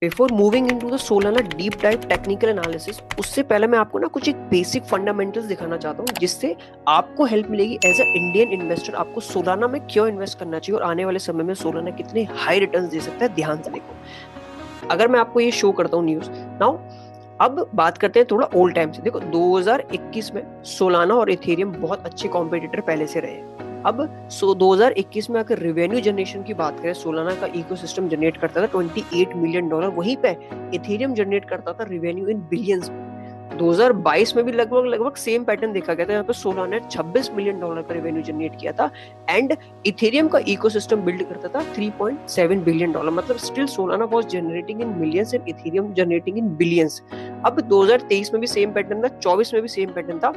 Before moving into the Solana deep dive technical analysis, उससे पहले मैं आपको ना कुछ एक बेसिक फंडामेंटल्स दिखाना चाहता हूँ जिससे आपको हेल्प मिलेगी एज अ इंडियन इन्वेस्टर आपको सोलाना में क्यों इन्वेस्ट करना चाहिए और आने वाले समय में सोलाना कितने हाई रिटर्न्स दे सकता है। ध्यान से देखो, अगर मैं आपको ये शो करता हूँ न्यूज नाउ, अब बात करते हैं थोड़ा ओल्ड टाइम से। देखो 2021 में सोलाना और इथेरियम बहुत अच्छे कॉम्पिटिटर पहले से रहे। अब 2021 में अगर रेवेन्यू जनरेशन की बात करें, सोलाना का इकोसिस्टम जनरेट करता था $28 मिलियन, वहीं पे इथेरियम जनरेट करता था रेवेन्यू इन बिलियंस में। 2022 में भी लगभग लगभग सेम पैटर्न देखा गया था, यहाँ पे सोलाना ने $26 मिलियन का रेवेन्यू जनरेट किया था एंड इथेरियम का इकोसिस्टम बिल्ड करता था $3.7 बिलियन। मतलब still Solana was generating in millions and Ethereum generating in billions. अब 2023 में भी सेम पैटर्न था, 24 में भी सेम पैटर्न था,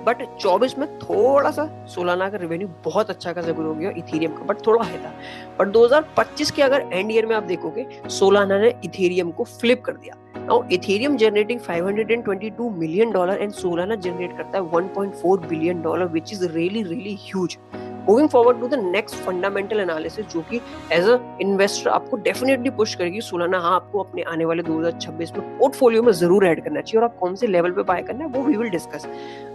बट 24 में थोड़ा सा सोलाना का रेवेन्यू बहुत अच्छा खासा ग्रो हो गया इथेरियम का, बट थोड़ा है था। बट 2025 के अगर एंड ईयर में आप देखोगे, सोलाना ने इथेरियम को फ्लिप कर दिया। Now Ethereum generating $522 million and Solana generate करता है $1.4 billion, which is really really huge. Moving forward to the next fundamental analysis, जो कि एज अ इन्वेस्टर आपको डेफिनेटली पुश करेगी सोलाना हाँ आपको अपने आने वाले 2026 में पोर्टफोलियो में जरूर ऐड करना चाहिए, और आप कौन से लेवल पे बाय करना है वो वी विल डिस्कस।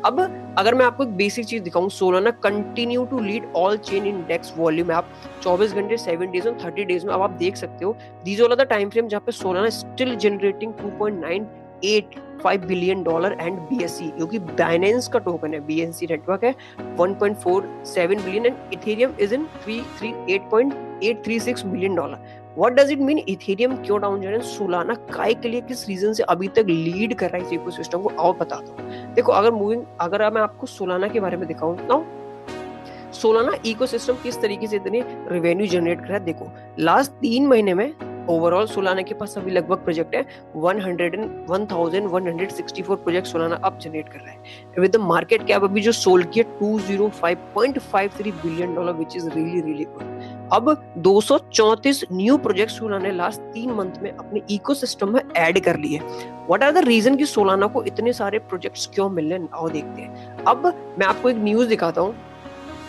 अब अगर मैं आपको एक बेसिक चीज दिखाऊं, Solana continue to lead all chain index volume. आप 24 घंटे 7 डेज और 30 डेज में अब आप देख सकते हो these all are the time frame जहां पे Solana still generating $2.985 billion and BSC जो कि बाइनेंस का टोकन है, बीएनसी नेटवर्क है, $1.47 billion and Ethereum is in $8.836 billion. What does it mean? Ethereum क्यों डाउन जा रहा है, सोलाना काय के लिए किस रीजन से अभी तक लीड कर रहा है इस इकोसिस्टम को, आओ बताता हूँ। देखो अगर मैं आपको सोलाना के बारे में दिखाऊं ना, सोलाना इकोसिस्टम किस तरीके से इतने रेवेन्यू जनरेट कर रहा है। देखो लास्ट 3 महीने में ओवरऑल सोलाना के पास अभी लगभग प्रोजेक्ट है 1164 प्रोजेक्ट सोलाना अब जनरेट कर रहा है विद द मार्केट कैप अभी जो सोल्ड किया $205.53 billion, which is really really good. अब 234 न्यू प्रोजेक्ट सोलाना ने लास्ट 3 मंथ में अपने इकोसिस्टम में ऐड कर लिए। व्हाट आर द रीजन कि सोलाना को इतने सारे प्रोजेक्ट्स क्यों मिल रहे हैं, आओ देखते हैं। अब मैं आपको एक न्यूज दिखाता हूँ,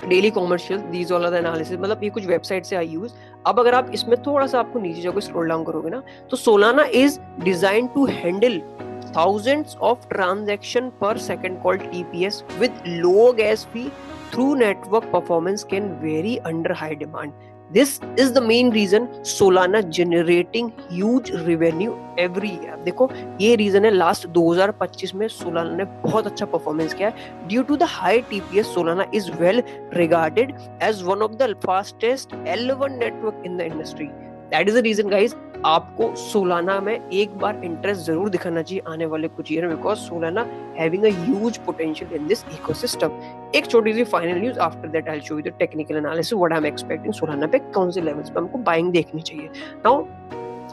daily commercial these all the analysis, मतलब ये कुछ वेबसाइट से आई यूज। अब अगर आप इसमें थोड़ा सा आपको नीचे जाकर स्क्रॉल डाउन करोगे ना, तो Solana is design to handle thousands of transaction per second called TPS with low gas fee through network performance can vary under high demand. This is the main reason Solana generating huge revenue every year. देखो ये reason है, last 2025 में Solana ने बहुत अच्छा performance किया है due to the high TPS. Solana is well regarded as one of the fastest L1 network in the industry. That is the reason guys, आपको सोलाना में एक बार इंटरेस्ट जरूर दिखाना चाहिए आने वाले कुछ ईयर में, because Solana having a huge potential in this ecosystem. एक छोटी सी final news, after that I will show you the technical analysis what I am expecting Solana पे कौन से लेवल्स पे हमको बाइंग देखनी चाहिए। नाउ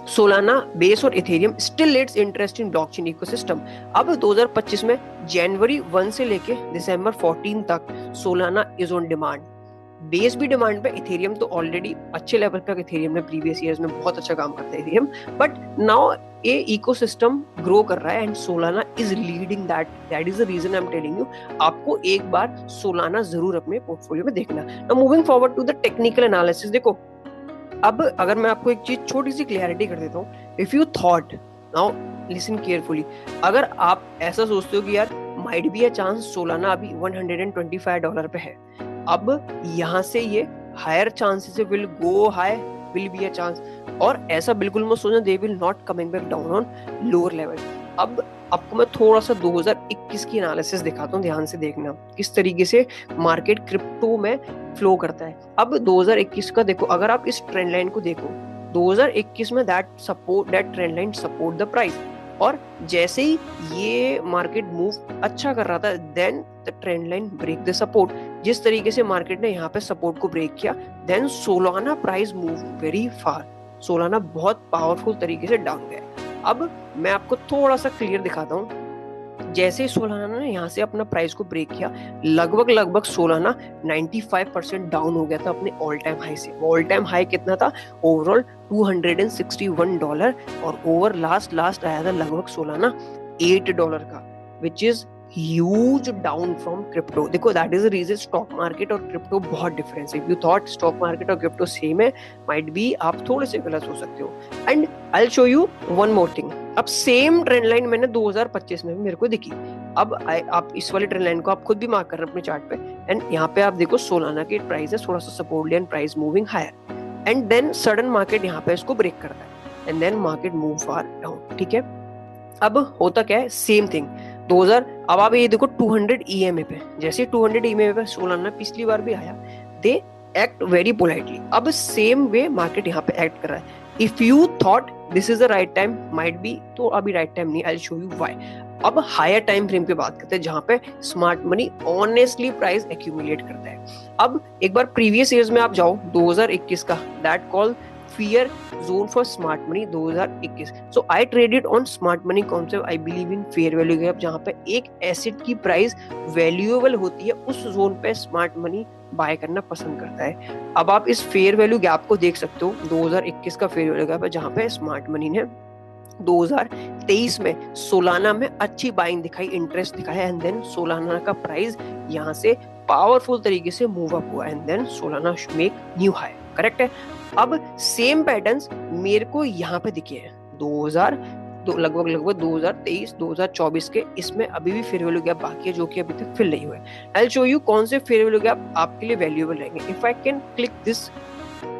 सोलाना बेस और Ethereum still leads interest in blockchain ecosystem. अब 2025 में जनवरी 1 से लेके दिसंबर 14 तक Solana is on demand. Base भी डिमांड पे, इथेरियम तो ऑलरेडी अच्छे लेवल पे, इथेरियम ने प्रीवियस ईयर्स में बहुत अच्छा काम करता है इथेरियम, बट नाउ ये इकोसिस्टम ग्रो कर रहा है and Solana is leading that is the reason I am telling you, आपको एक बार सोलाना जरूर अपने पोर्टफोलियो में देखना। Now moving forward to the technical analysis, देखो अब अगर मैं आपको एक चीज छोटी सी क्लैरिटी कर देता हूँ, if you thought, now listen carefully, अगर आप ऐसा सोचते हो कि यार might be a chance Solana अभी $125 पे है, अब यहाँ से ये higher chances will go high, will be a chance, और ऐसा बिल्कुल मत सोचना they will not coming back down on lower level. अब आपको मैं थोड़ा सा 2021 की एनालिसिस दिखाता हूँ, ध्यान से देखना किस तरीके से मार्केट क्रिप्टो में फ्लो करता है। अब 2021 का देखो, अगर आप इस ट्रेंड लाइन को देखो, 2021 में that trend line support the price, और जैसे ही ये मार्केट मूव अच्छा कर रहा था then the trend line break the support. जिस तरीके से मार्केट ने यहाँ पे सपोर्ट को ब्रेक किया, then Solana price move very far, Solana बहुत पावरफुल तरीके से डाउन गया। अब मैं आपको थोड़ा सा क्लियर दिखाता हूँ, जैसे सोलाना ने यहाँ से अपना प्राइस को ब्रेक किया, लगभग सोलाना 95% डाउन हो गया था अपने ऑल टाइम हाई से। ऑल टाइम हाई कितना था ओवरऑल $261, और ओवर लास्ट आया था लगभग सोलाना $8 का, which is huge down from crypto. देखो that is the reason stock market और क्रिप्टो बहुत डिफरेंस है। If you thought stock market और क्रिप्टो सेम है, माइट बी आप थोड़े से गलत हो सकते हो। And I will show you one more thing. अब सेम ट्रेंड लाइन मैंने 2025 में भी मेरे को दिखी। अब आप इस वाली ट्रेंड लाइन को आप खुद भी मार्क कर रहे हैं अपने चार्ट पे, एंड यहाँ पे आप देखो सोलाना की प्राइस है थोड़ा सा support and price moving higher, and then sudden market यहाँ पे इसको ब्रेक करता है, and then market move far down. ठीक है, अब होता क्या है, सेम थिंग 2000। अब आप ये देखो 200 EMA पे, जैसे 200 EMA पे सोलाना पिछली बार भी आया, दे एक्ट वेरी पोलाइटली। अब सेम वे मार्केट यहाँ पे एक्ट कर रहा है। If you thought this is the right time, might be, तो अभी राइट टाइम नहीं, आई विल शो यू व्हाई। अब हायर टाइम फ्रेम की बात करते हैं जहां पे smart money honestly price accumulate करता है। अब एक बार प्रीवियस ईयर्स में आप जाओ 2021 का, that call fear zone for smart money 2021। so I traded on smart money concept। I believe in fair value gap, जहां पे एक एसेट की प्राइस वैल्यूएबल होती है उस जोन पे स्मार्ट मनी बाय करना पसंद करता है। अब आप इस फेयर वैल्यू गैप को देख सकते हो, 2021 का फेयर वैल्यू गैप है जहां पे स्मार्ट मनी ने 2023 में सोलाना में अच्छी बाइंग दिखाई, इंटरेस्ट दिखाया, एंड देन सोलाना का प्राइस यहाँ से पावरफुल तरीके से मूव अप हुआ, and then Solana make new high. Correct है। अब सेम पैटर्न्स मेरे को यहाँ पे दिखे हैं 2000 लगभग 2023 2024 के, इसमें अभी भी फेयर वैल्यू गैप बाकी है जो कि अभी तक फिल नहीं हुआ है। आई विल शो यू कौन से फेयर वैल्यू गैप आपके लिए वैल्यूएबल रहेंगे। If I can click this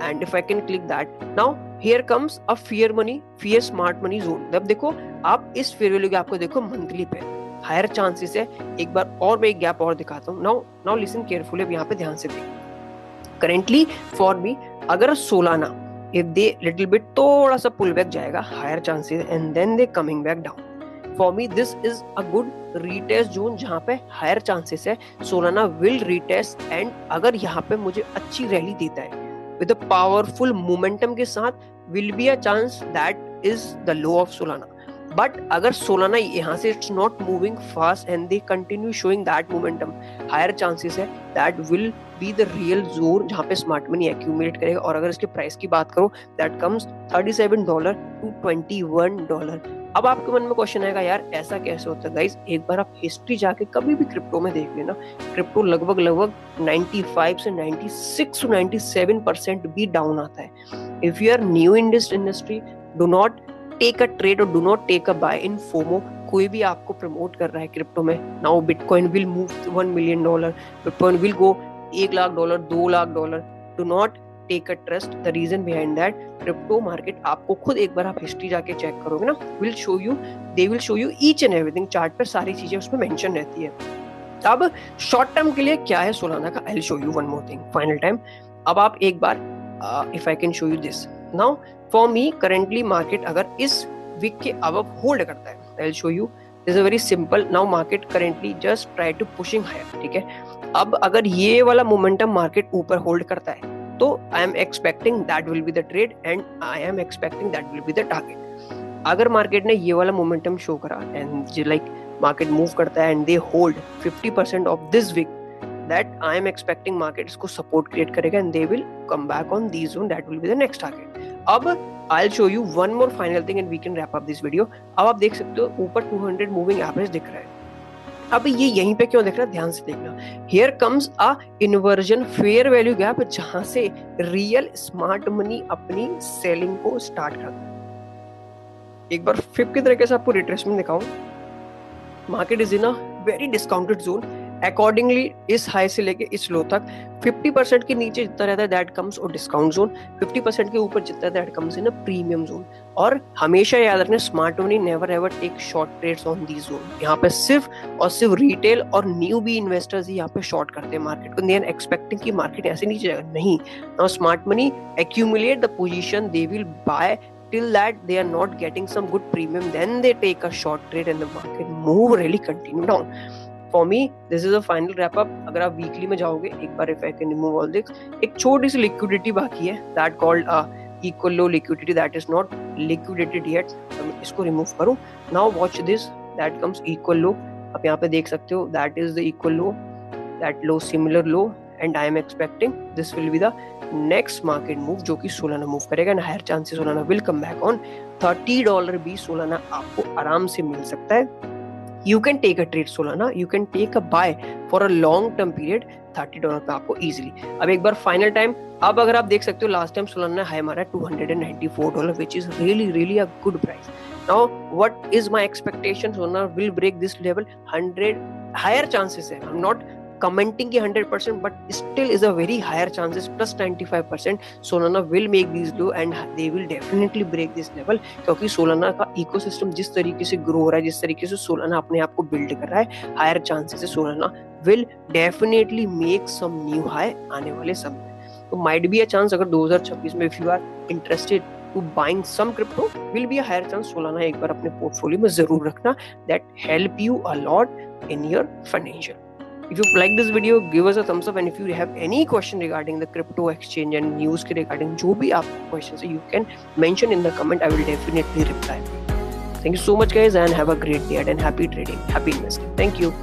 and if I can click that, now here comes a fear smart money zone। अब देखो आप इस फेयर वैल्यू गैप को देखो मंथली पे, हायर चांसेस है। एक बार और मैं एक गैप और दिखाता हूँ। नाउ लिसन केयरफुली, अब यहाँ पे ध्यान से देखो। करेंटली फॉर मी, अगर Solana if they little bit थोड़ा सा पुल बैक जाएगा, higher chances, and then they coming back down, for me this is a good retest zone जहां पे हायर चांसेस है सोलाना विल रीटेस्ट, एंड अगर यहाँ पे मुझे अच्छी रैली देता है विद अ पावरफुल मोमेंटम के साथ, will be a chance that is the low of Solana. But अगर सोलाना यहाँ से it's not moving fast and they continue showing that momentum, higher chances है that will be the real zone जहाँ पे smart money accumulate करेगा। और अगर इसके प्राइस की बात करो, दैट कम्स $37 to $21। अब आपके मन में क्वेश्चन आएगा, यार ऐसा कैसे होता है गाइस। एक बार आप हिस्ट्री जाके कभी भी क्रिप्टो में देख लेना, क्रिप्टो लगभग 95 से 96 to 97% भी डाउन आता है। If you are new in this industry, do not take a trade और do not take a buy in FOMO. कोई भी आपको प्रमोट कर रहा है क्रिप्टो में, now bitcoin will move $1 million, bitcoin will go $1 lakh, $2 lakh, do not take a trust. The reason behind that, crypto market आपको खुद एक बार आप हिस्ट्री जाके चेक करोगे ना, they will show you each and everything, chart पर सारी चीजें उसमें मेंशन रहती है। अब शॉर्ट टर्म के लिए क्या है सोलाना का, I will show you one more thing final time. अब आप एक बार if I can show you this now, for me currently market अगर इस वीक के अबव होल्ड करता है, I will show you this is very simple. Now market currently just try to pushing higher. ठीक है, अब अगर ये वाला मोमेंटम मार्केट ऊपर होल्ड करता है तो I am expecting that will be the trade, and I am expecting that will be the target. अगर मार्केट ने ये वाला मोमेंटम शो करा एंड लाइक मार्केट मूव करता है and they hold 50% of this week, that I am expecting market इसको support create करेगा and they will come back on these zone, that will be the next target। अब I'll show you one more final thing and we can wrap up this video। अब आप देख सकते हो ऊपर 200 moving average दिख रहा है। अब ये यहीं पे क्यों दिख रहा है, ध्यान से देखना। Here comes a inversion fair value gap जहां से रियल स्मार्ट मनी अपनी सेलिंग को स्टार्ट करता है। एक बार फिर की तरीके से आपको रिट्रेसमेंट दिखाऊं, market is in a very discounted zone. Accordingly इस हाई से लेके इस लो तक 50% के नीचे जितना रहता है दैट कम्स और डिस्काउंट जोन, 50% के ऊपर जितना that comes in a premium zone. और हमेशा याद रखना, smart money never ever take short trades on the zone. यहाँ पे सिर्फ और सिर्फ रिटेल और न्यू बी इन्वेस्टर्स ही यहाँ पे शॉर्ट करते हैं मार्केट को। दे आर एक्सपेक्टिंग कि मार्केट ऐसे नीचे जाएगा, नहीं। Now smart money accumulate the position, they will buy till that they are not getting some good premium, then they take a short trade and the market move really continue down। For me this is a final wrap up। अगर आप weekly में जाओगे एक बार, if I can remove all this, एक छोटी सी liquidity बाकी है that called equal low liquidity that is not liquidated yet, तो मैं इसको रिमूव करूँ। now watch this, that comes equal low, आप यहाँ पे देख सकते हो that is the equal low, that low similar low, and I am expecting this will be the next market move जो कि सोलाना मूव करेगा, and higher chances Solana will come back on $30 भी सोलाना आपको आराम से मिल सकता है। You can take a trade Solana, you can take a buy for a long term period $30 पे आपको easily. अब एक बार final time, अब अगर आप देख सकते हो लास्ट टाइम सोलाना ने हाई मारा $294, which is really a good price. Now what is my expectation? Solana will break this level. 100 higher chances है. I'm not commenting ki 100%, but still is a very higher chances, plus 95% Solana will make these low and they will definitely break this level. क्योंकि Solana का ecosystem जिस तरीके से grow हो रहा है, जिस तरीके से Solana अपने आप को बिल्ड कर रहा है, हायर चांसेस है Solana will definitely make some new high आने वाले समय में. तो might be a chance अगर 2026 में if you are interested to buying some crypto, will be a higher chance Solana एक बार अपने पोर्टफोलियो में जरूर रखना. That help you a lot in your financial. If you like this video, give us a thumbs up, and if you have any question regarding the crypto exchange and news के regarding जो भी आपको questions है, you can mention in the comment. I will definitely reply. Thank you so much guys and have a great day and happy trading, happy investing. Thank you.